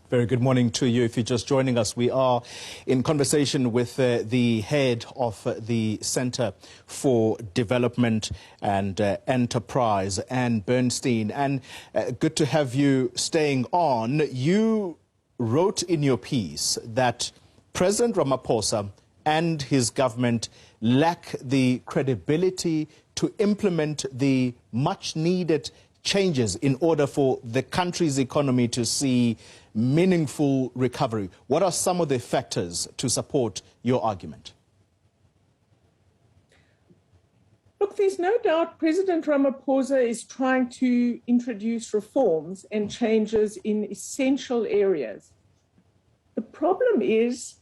Very good morning to you. If you're just joining us, we are in conversation with the head of the Center for Development and Enterprise, Anne Bernstein. And good to have you staying on. You wrote in your piece that President Ramaphosa and his government lack the credibility to implement the much-needed changes in order for the country's economy to see meaningful recovery. What are some of the factors to support your argument? Look, there's no doubt President Ramaphosa is trying to introduce reforms and changes in essential areas. The problem is,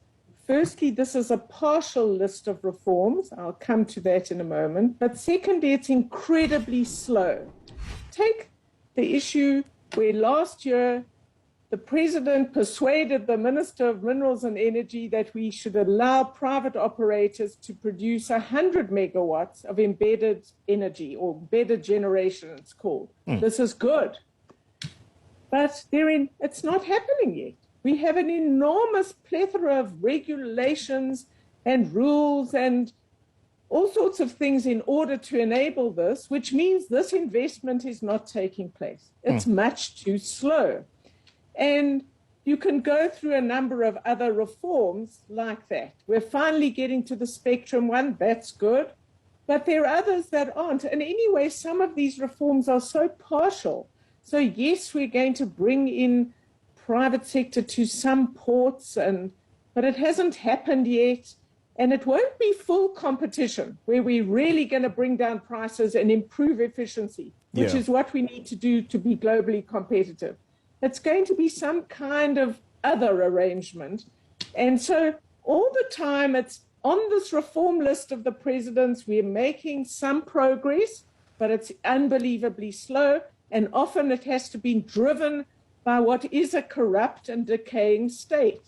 firstly, this is a partial list of reforms. I'll come to that in a moment. But secondly, it's incredibly slow. Take the issue where last year the president persuaded the Minister of Minerals and Energy that we should allow private operators to produce 100 megawatts of embedded energy, or embedded generation, it's called. This is good. But it's not happening yet. We have an enormous plethora of regulations and rules and all sorts of things in order to enable this, which means this investment is not taking place. It's much too slow. And you can go through a number of other reforms like that. We're finally getting to the spectrum one, that's good, but there are others that aren't. And anyway, some of these reforms are so partial. So yes, we're going to bring in private sector to some ports, but it hasn't happened yet. And it won't be full competition where we're really going to bring down prices and improve efficiency, which is what we need to do to be globally competitive. It's going to be some kind of other arrangement. And so all the time it's on this reform list of the presidents, we're making some progress, but it's unbelievably slow. And often it has to be driven by what is a corrupt and decaying state.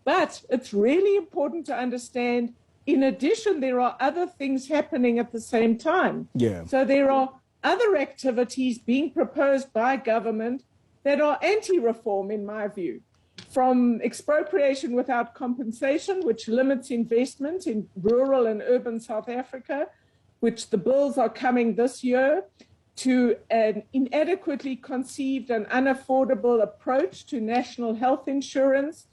But it's really important to understand, in addition, there are other things happening at the same time. So there are other activities being proposed by government that are anti-reform, in my view, from expropriation without compensation, which limits investment in rural and urban South Africa, which the bills are coming this year, to an inadequately conceived and unaffordable approach to national health insurance,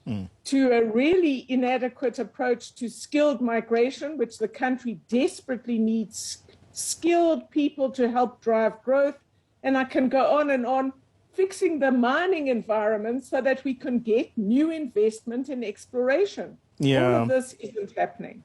to a really inadequate approach to skilled migration, which the country desperately needs skilled people to help drive growth. And I can go on, fixing the mining environment so that we can get new investment in exploration. All of this isn't happening.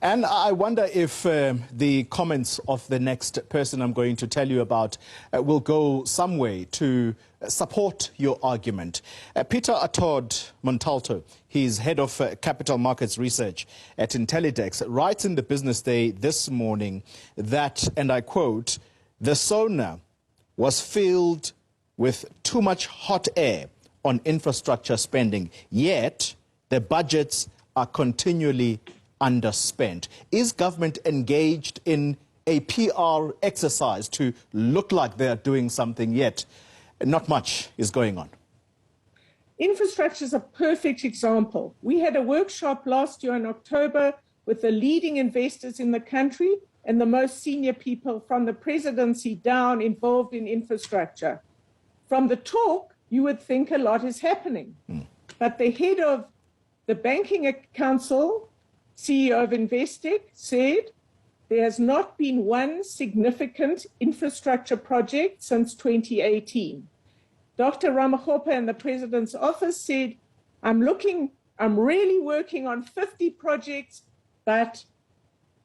And I wonder if the comments of the next person I'm going to tell you about will go some way to support your argument. Peter Atod Montalto, he's head of capital markets research at Intellidex, writes in the Business Day this morning that, and I quote, "The sauna was filled with too much hot air on infrastructure spending, yet the budgets are continually underspent." Is government engaged in a PR exercise to look like they're doing something, yet not much is going on? Infrastructure is a perfect example. We had a workshop last year in October with the leading investors in the country and the most senior people from the presidency down involved in infrastructure. From the talk, you would think a lot is happening. But the head of the Banking Council, CEO of Investec, said there has not been one significant infrastructure project since 2018. Dr. Ramaphosa and the President's office said, I'm really working on 50 projects, but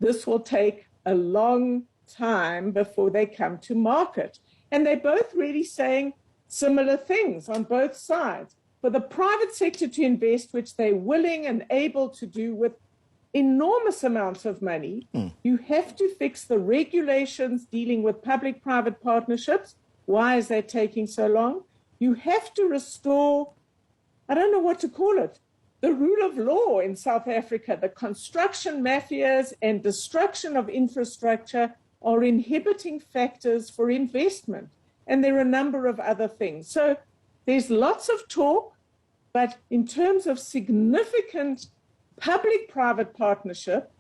this will take a long time before they come to market. And they're both really saying similar things on both sides. For the private sector to invest, which they're willing and able to do with enormous amounts of money, you have to fix the regulations dealing with public-private partnerships. Why is that taking so long? You have to restore, I don't know what to call it, the rule of law in South Africa. The construction mafias and destruction of infrastructure are inhibiting factors for investment. And there are a number of other things. So there's lots of talk, But in terms of significant public-private partnership,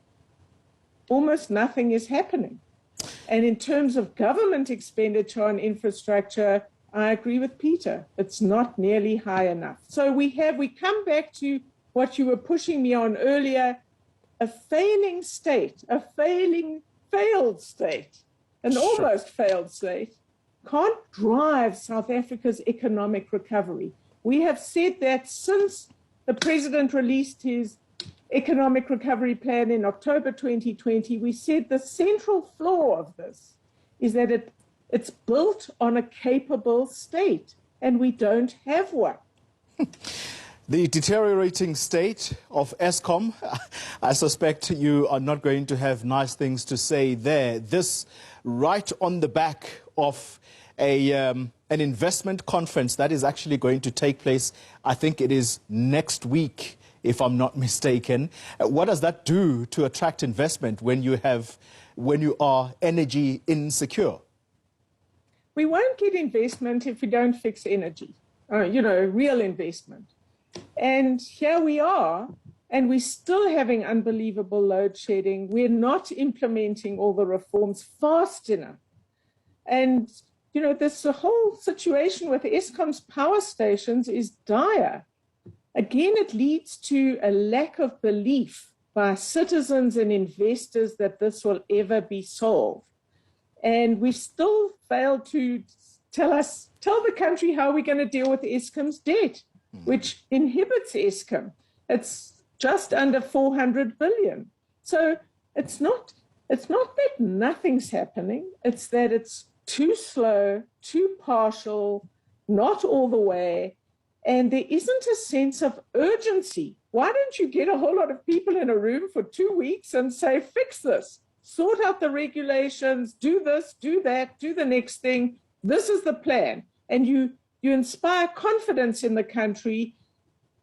almost nothing is happening. And in terms of government expenditure on infrastructure, I agree with Peter. It's not nearly high enough. So we come back to what you were pushing me on earlier, a failing state, a failed state, an almost failed state, can't drive South Africa's economic recovery. We have said that since the president released his economic recovery plan in October 2020, we said the central flaw of this is that it's built on a capable state, and we don't have one. The deteriorating state of Eskom, I suspect you are not going to have nice things to say there. This right on the back of an investment conference that is actually going to take place, I think it is next week, if I'm not mistaken. What does that do to attract investment when you are energy insecure? We won't get investment if we don't fix energy, real investment. And here we are, and we're still having unbelievable load shedding. We're not implementing all the reforms fast enough. And, this whole situation with Eskom's power stations is dire. Again, it leads to a lack of belief by citizens and investors that this will ever be solved. And we still fail to tell the country how we're going to deal with Eskom's debt, which inhibits Eskom. It's just under 400 billion. So it's not that nothing's happening. It's that it's too slow, too partial, not all the way. And there isn't a sense of urgency. Why don't you get a whole lot of people in a room for 2 weeks and say, fix this, sort out the regulations, do this, do that, do the next thing. This is the plan. And you inspire confidence in the country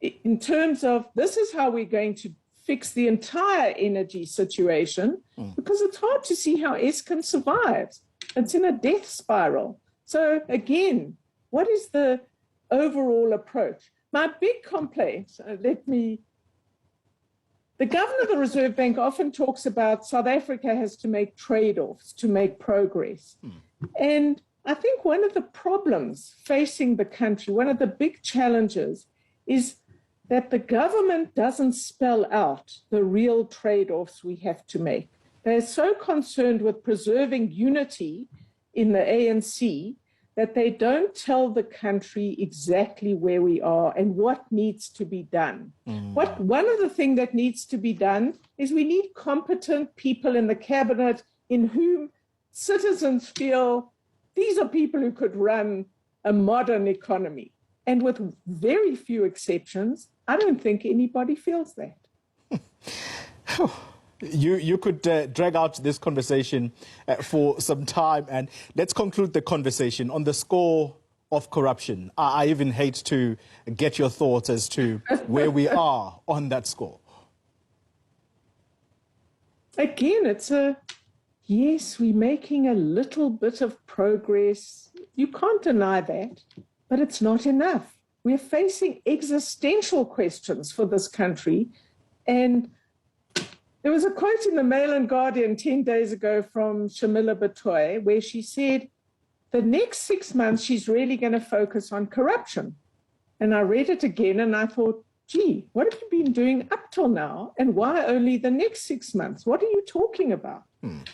in terms of this is how we're going to fix the entire energy situation, because it's hard to see how Eskom survives. It's in a death spiral. So again, what is the overall approach? My big complaint, the governor of the Reserve Bank often talks about South Africa has to make trade-offs to make progress. And I think one of the problems facing the country, one of the big challenges, is that the government doesn't spell out the real trade-offs we have to make. They're so concerned with preserving unity in the ANC that they don't tell the country exactly where we are and what needs to be done. One of the things that needs to be done is we need competent people in the cabinet in whom citizens feel these are people who could run a modern economy. And with very few exceptions, I don't think anybody feels that. You could drag out this conversation for some time, and let's conclude the conversation on the score of corruption. I even hate to get your thoughts as to where we are on that score. Again, yes, we're making a little bit of progress. You can't deny that, but it's not enough. We're facing existential questions for this country, and there was a quote in the Mail and Guardian 10 days ago from Shamila Batoy where she said, the next 6 months, she's really going to focus on corruption. And I read it again and I thought, gee, what have you been doing up till now? And why only the next 6 months? What are you talking about?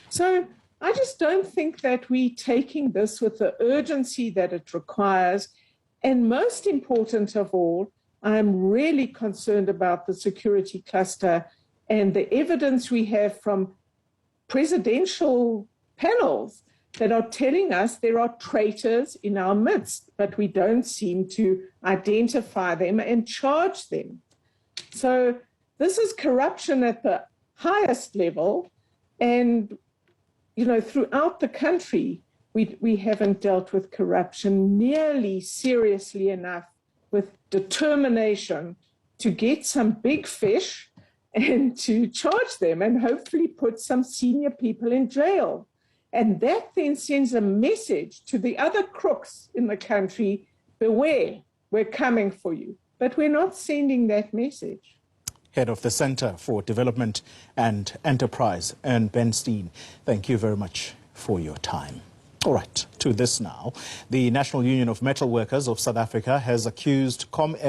So I just don't think that we're taking this with the urgency that it requires. And most important of all, I'm really concerned about the security cluster and the evidence we have from presidential panels that are telling us there are traitors in our midst, but we don't seem to identify them and charge them. So this is corruption at the highest level. And, throughout the country, we haven't dealt with corruption nearly seriously enough with determination to get some big fish and to charge them and hopefully put some senior people in jail. And that then sends a message to the other crooks in the country, beware, we're coming for you. but we're not sending that message. Head of the Center for Development and Enterprise, Bernstein, thank you very much for your time. All right, to this now. The National Union of Metal Workers of South Africa has accused ComAir